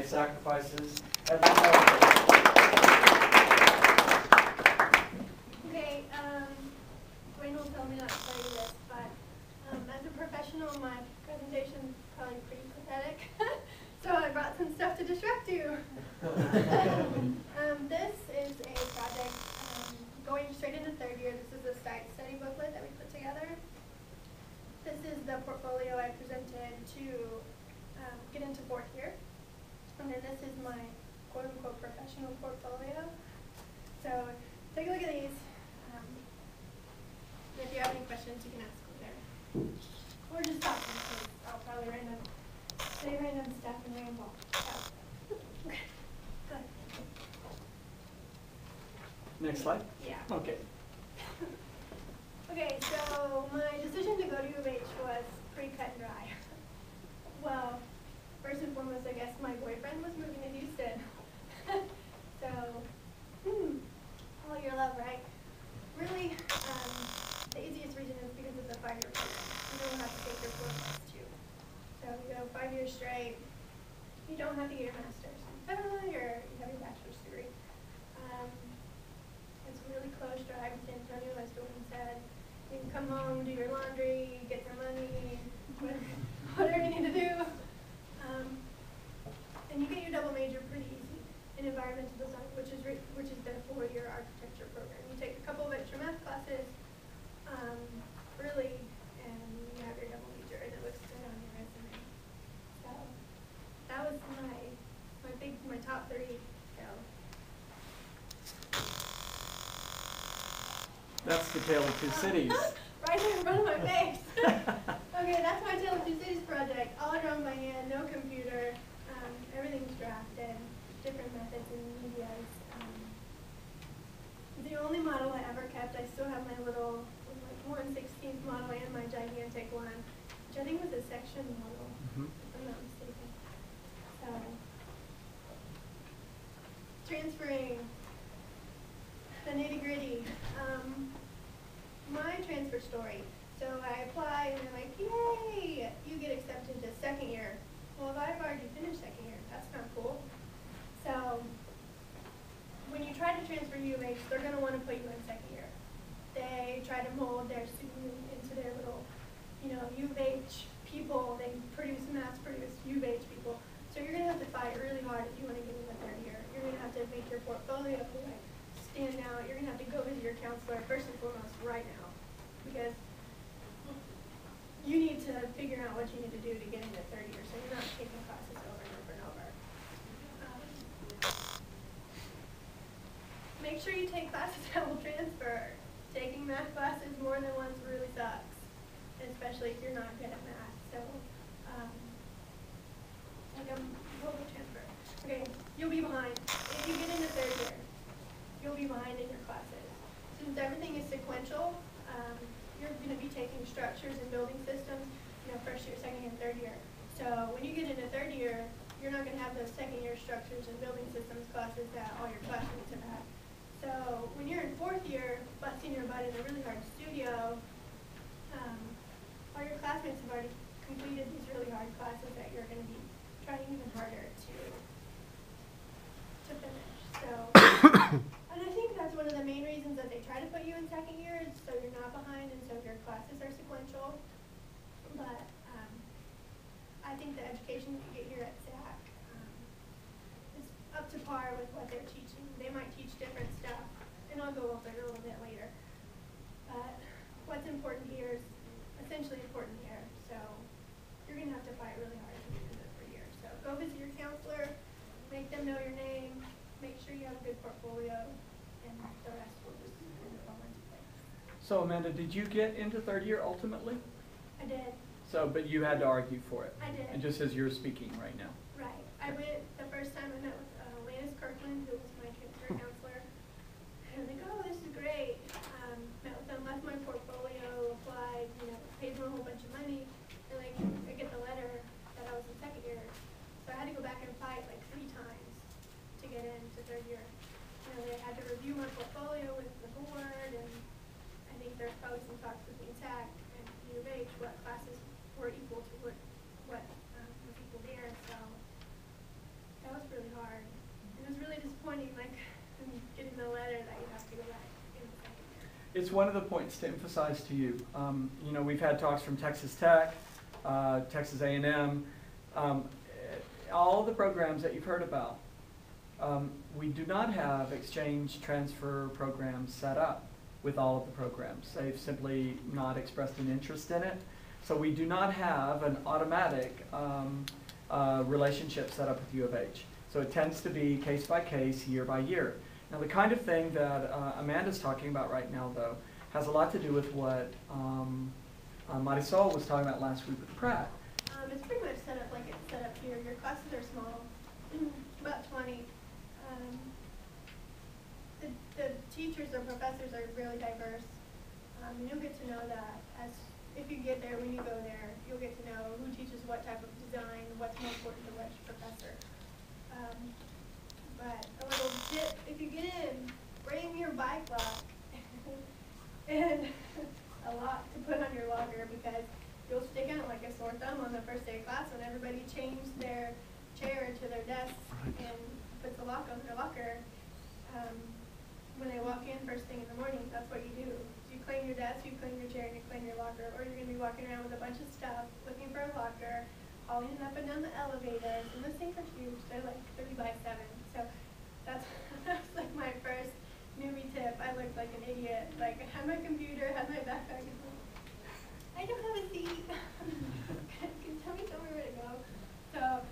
made sacrifices. Okay, Dwayne will tell me not to tell you this, but as a professional, my presentation's probably pretty pathetic. So I brought some stuff to distract you. This is a project going straight into third year. This is a site study booklet that we put together. This is the portfolio I presented to get into fourth year. And then this is my quote-unquote professional portfolio. So take a look at these. If you have any questions, you can ask me there. Or just talk to me, because I'll probably say random stuff and ramble. Okay. Good. next slide. Yeah. Okay. Okay, so my decision to go to U of H was pretty cut and dry. Well, first and foremost, I guess my boyfriend was moving to Houston. So, all your love, right? Really, the easiest reason is because of the 5-year program. You don't have to take your 4 plus 2. So you go 5 years straight. You don't have to get your master's. You have your bachelor's degree. It's a really close drive to San Antonio, as Jordan said. You can come home, do your laundry, get some money, whatever you need to do. And you get your double major pretty easy in environmental design, which is the 4-year architecture program. You take a couple of extra math classes, really, and you have your double major, and it looks good on your resume. So that was my top 3. So. That's the Tale of Two Cities. Right here in front of my face. Okay, that's my Tale of Two Cities project. All drawn by hand, no computer. Everything's drafted, different methods and medias. The only model I ever kept, I still have my little, like 1/16th model and my gigantic one, which I think was a section model, if I'm not mistaken. So, transferring, the nitty-gritty. My transfer story. So I apply and they're like, yay, you get accepted to 2nd year. Well, if I've already finished 2nd year, that's not cool. So when you try to transfer U of H, they're going to want to put you in 2nd year. They try to mold their student into their little, U of H people. They mass-produce U of H people. So you're going to have to fight really hard if you want to get in the 3rd year. You're going to have to make your portfolio stand out. You're going to have to go visit your counselor first and foremost right now, because you need to figure out what you need to do to get into 3rd year, so you're not taking classes over and over and over. Make sure you take classes that will transfer. Taking math classes more than once really sucks, especially if you're not good at math. So, we'll transfer. Okay, you'll be behind. If you get into 3rd year, you'll be behind in your classes. Since everything is sequential, you're going to be taking structures and building systems, 1st year, 2nd year, 3rd year. So when you get into 3rd year, you're not going to have those 2nd year structures and building systems classes that all your classmates have had. So when you're in 4th year, busting your butt in a really hard studio, all your classmates have already completed these really hard classes that you're going to be trying even harder to finish. So, and I think that's one of the main reasons that they try to put you in 2nd year, is so you're not behind and so your classes are sequential. But I think the education you get here at SAC is up to par with what they're teaching. They might teach different stuff, and I'll go over it a little bit later. But what's important here is essentially important here. So you're going to have to fight really hard to get into the 3rd year. So go visit your counselor, make them know your name, make sure you have a good portfolio, and the rest will just kind of fall into place. So Amanda, did you get into 3rd year ultimately? I did. So, but you had to argue for it. I did. And just as you're speaking right now. Right. I went, the first time I met with Lannis Kirkland, who was my transfer counselor. And I was like, oh, this is great. Met with them, left my portfolio, applied, paid them a whole bunch of money. And I get the letter that I was in 2nd year. So I had to go back and apply it 3 times to get into 3rd year. They had to review my portfolio with the board, and I think there's probably some talks between SAC and U of H what classes were equal to what was equal there. So that was It's one of the points to emphasize to you. You know, we've had talks from Texas Tech, Texas A&M, all the programs that you've heard about. We do not have exchange transfer programs set up with all of the programs. They've simply not expressed an interest in it. So we do not have an automatic relationship set up with U of H. So it tends to be case by case, year by year. Now the kind of thing that Amanda's talking about right now, though, has a lot to do with what Marisol was talking about last week with Pratt. It's pretty much set up like it's set up here. Your classes are small, about 20. The teachers or professors are really diverse. You'll get to know that as if you get there, when you go there, you'll get to know who teaches what type of design, what's more important to which professor. But a little tip, if you get in, bring your bike lock and a lock to put on your locker, because you'll stick out like a sore thumb on the first day of class when everybody changed their chair to their desk and puts a lock on their locker. When they walk in first thing in the morning, that's what you do. You clean your desk, you clean your chair, and you clean your locker, or you're going to be walking around with a bunch of stuff, looking for a locker, hauling it up and down the elevators, and those things are huge. They're like 3 by 7. So that's like my first newbie tip. I looked like an idiot. Like, I had my computer, had my backpack, and I don't have a seat. Can tell me where to go. So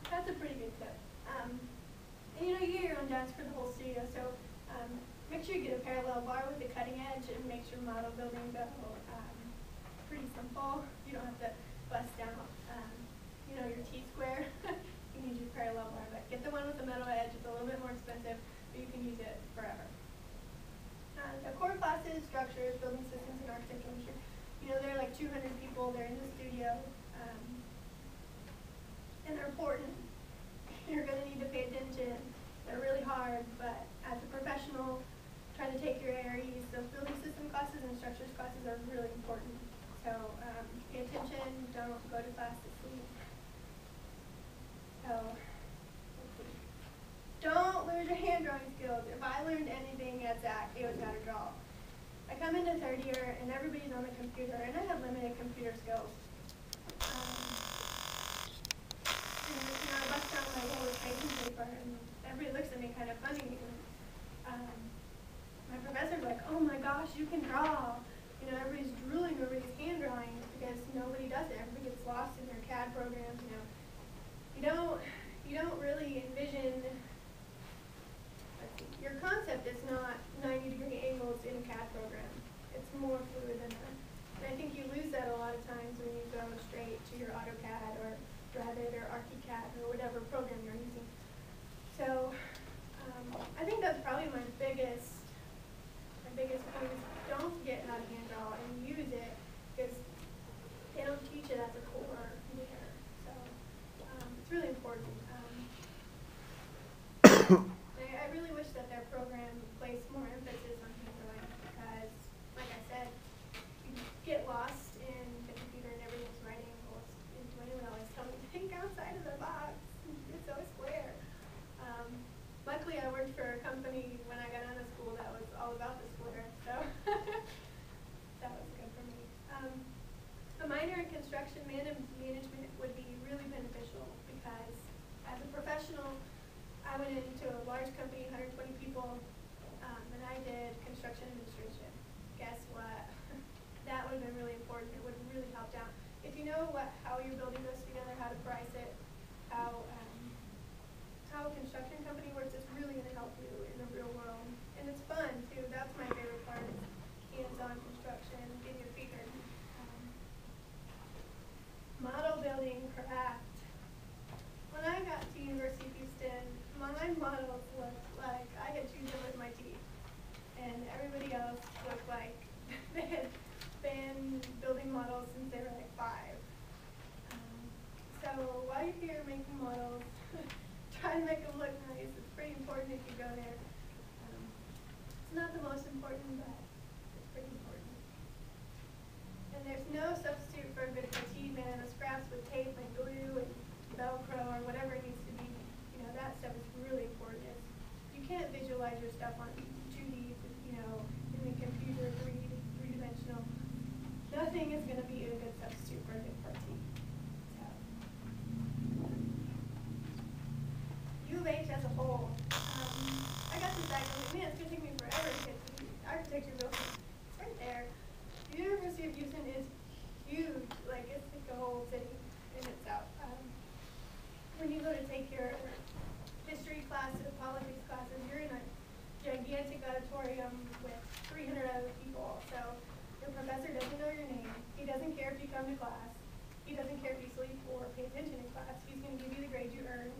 that's a pretty good tip. And you know, you get your own desk for the whole studio, so make sure you get a parallel bar with a cutting edge. It makes your model building go pretty simple. You don't have to bust down, you know, your T-square. You can use your parallel bar, but get the one with the metal edge. It's a little bit more expensive, but you can use it forever. The core classes, structures, building systems, and architectural engineering. You know, there are like 200 people. They're in the studio, and they're important. You're going to need to pay attention. They're really hard, but as a professional, try to take your AREs. Those building system classes and structures classes are really important. So pay attention. Don't go to class to sleep. So let's see. Don't lose your hand drawing skills. If I learned anything at SAC, it was how to draw. I come into third year and everybody's on the computer, and I have limited computer skills. You know, I bust down my whole tracing paper, and everybody looks at me kind of funny. And, my professor's like, "Oh my gosh, you can draw!" You know, everybody's drooling over these hand drawings because nobody does it. Everybody gets lost in their CAD programs. You know, you don't really envision. Your concept is not 90-degree angles in a CAD program. It's more fluid than that. And I think you lose that a lot of times when you go straight to your AutoCAD or Revit or ArchiCAD or whatever program you're using. So I think that's probably my biggest point is don't forget how to hand draw and use it, because they don't teach it as a core there. So it's really important. I really wish that their program placed more emphasis on hand drawing, because, like I said, you get lost in the computer and everything's right angles. And Dwayne would always tell me, think outside of the box. It's so square. Luckily, I worked for a company when I got out of school that was all about the square, so that was good for me. A minor in construction management would be really beneficial, because as a professional, I went into a large company, 120 people, and I did construction administration. Guess what? That would have been really important. It would have really helped out. If you know how your building goes together, how to price it, how a construction company works, it's really going to help you in the real world. And it's fun, too. That's my favorite part, is hands-on construction, getting your feet dirty. Model building craft. When I got to University of Houston, my models looked like I had chewed them with my teeth. And everybody else looked like they had been building models since they were like 5. So while you're here making models, try to make them look nice. It's pretty important if you go there. It's not the most important, but it's pretty important. And there's no substitute for a good fatigue man. The scraps with tape and glue and Velcro or whatever it needs to be. You know, that stuff is really important. You can't visualize your stuff on 2D, you know, in the computer man, it's going to take me forever to get to the architecture building. It's right there. The University of Houston is huge. Like, it's like a whole city in itself. When you go to take your history classes, politics classes, you're in a gigantic auditorium with 300 other people. So your professor doesn't know your name. He doesn't care if you come to class. He doesn't care if you sleep or pay attention in class. He's going to give you the grade you earn.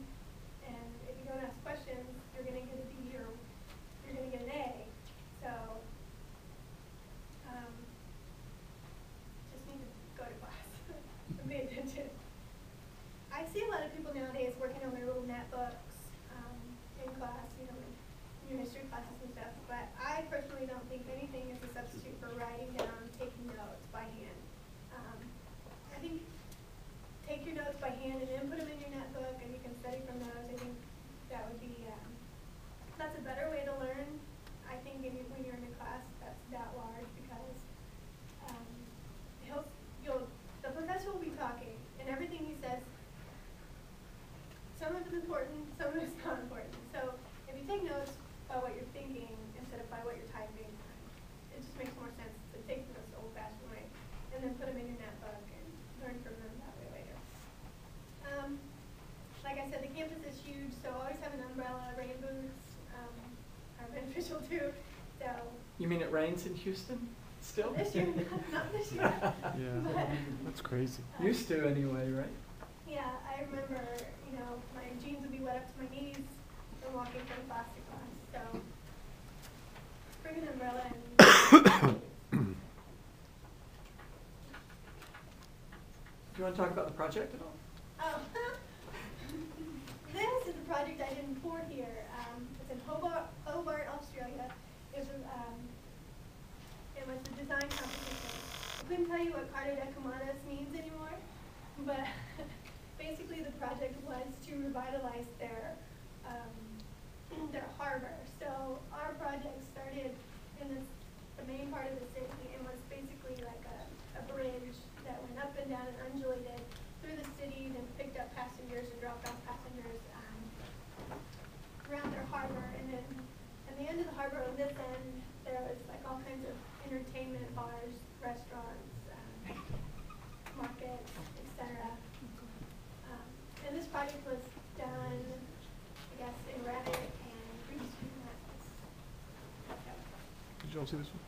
And if you don't ask questions, you're going to get a B or you're going to get an A. So just need to go to class and pay attention. I see a lot of people nowadays working on their little netbooks in class, you know, in your history classes and stuff. But I personally don't think anything is a substitute for writing down, taking notes by hand. I think take your notes by hand and then put them in your netbook, and you can study from those. I think that would be that's a better way to learn. I think when you're in a class that's that large, because the professor will be talking, and everything he says, some of it's important, some of it's not important. So if you take notes by what you're thinking instead of by what you're typing, it just makes more sense to take notes the old-fashioned way and then put them in your netbook and learn from them that way later. Like I said, the campus is huge, so always have an umbrella. Rain boots are beneficial too. So. You mean it rains in Houston still? This year, not this year. Yeah, but, that's crazy. Used to anyway, right? Yeah, I remember, you know, my jeans would be wet up to my knees from walking from class to class. So bring an umbrella and. Do you want to talk about the project at all? Oh, this is a project I didn't pour here. It's in Hobart, Australia. It was a design competition. I couldn't tell you what Carta Decumadas means anymore, but basically the project was to revitalize their harbor. So our project started in the main part of the city and was basically like a bridge that went up and down and undulated through the city, then picked up passengers and dropped off passengers around their harbor. And then at the end of the harbor on this end, there was like all kinds of entertainment, bars, restaurants, markets, etc. And this project was done, I guess, in Revit and 3D Max. Did you all see this one?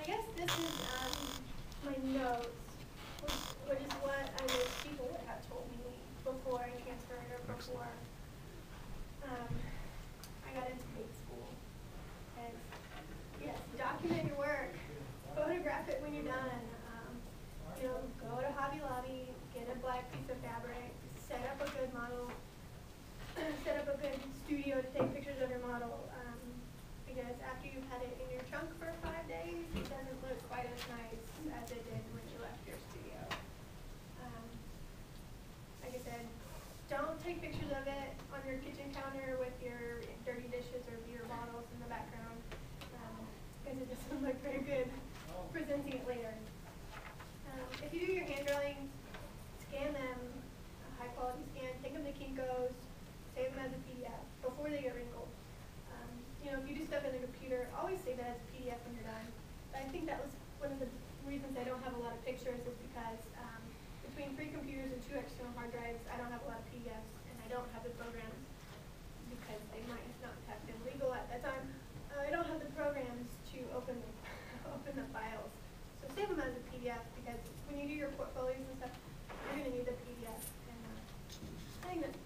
I guess this is my notes, which is what I wish people would have told me before I transferred or before I got into big school. And yes, document your work, photograph it when you're done. You know, go to Hobby Lobby, get a black piece of fabric, set up a good model, set up a good studio to take pictures of your model. Because after you've had it in your trunk for 5 days, it doesn't look quite as nice as it did when you left your studio. Like I said, don't take pictures of it on your kitchen counter with your dirty dishes or beer bottles in the background, because it doesn't look very good presenting it later. If you do your hand drawings, scan them, a high quality scan, take them to Kinko's, save them as a PDF before they get wrinkled. You know, if you do stuff in the computer, always save that as a PDF when you're done. But I think that was one of the reasons I don't have a lot of pictures, is because between 3 computers and 2 external hard drives, I don't have a lot of PDFs, and I don't have the programs, because they might not have been legal at that time. I don't have the programs to open the files. So save them as a PDF, because when you do your portfolios and stuff, you're going to need the PDF. And I think that's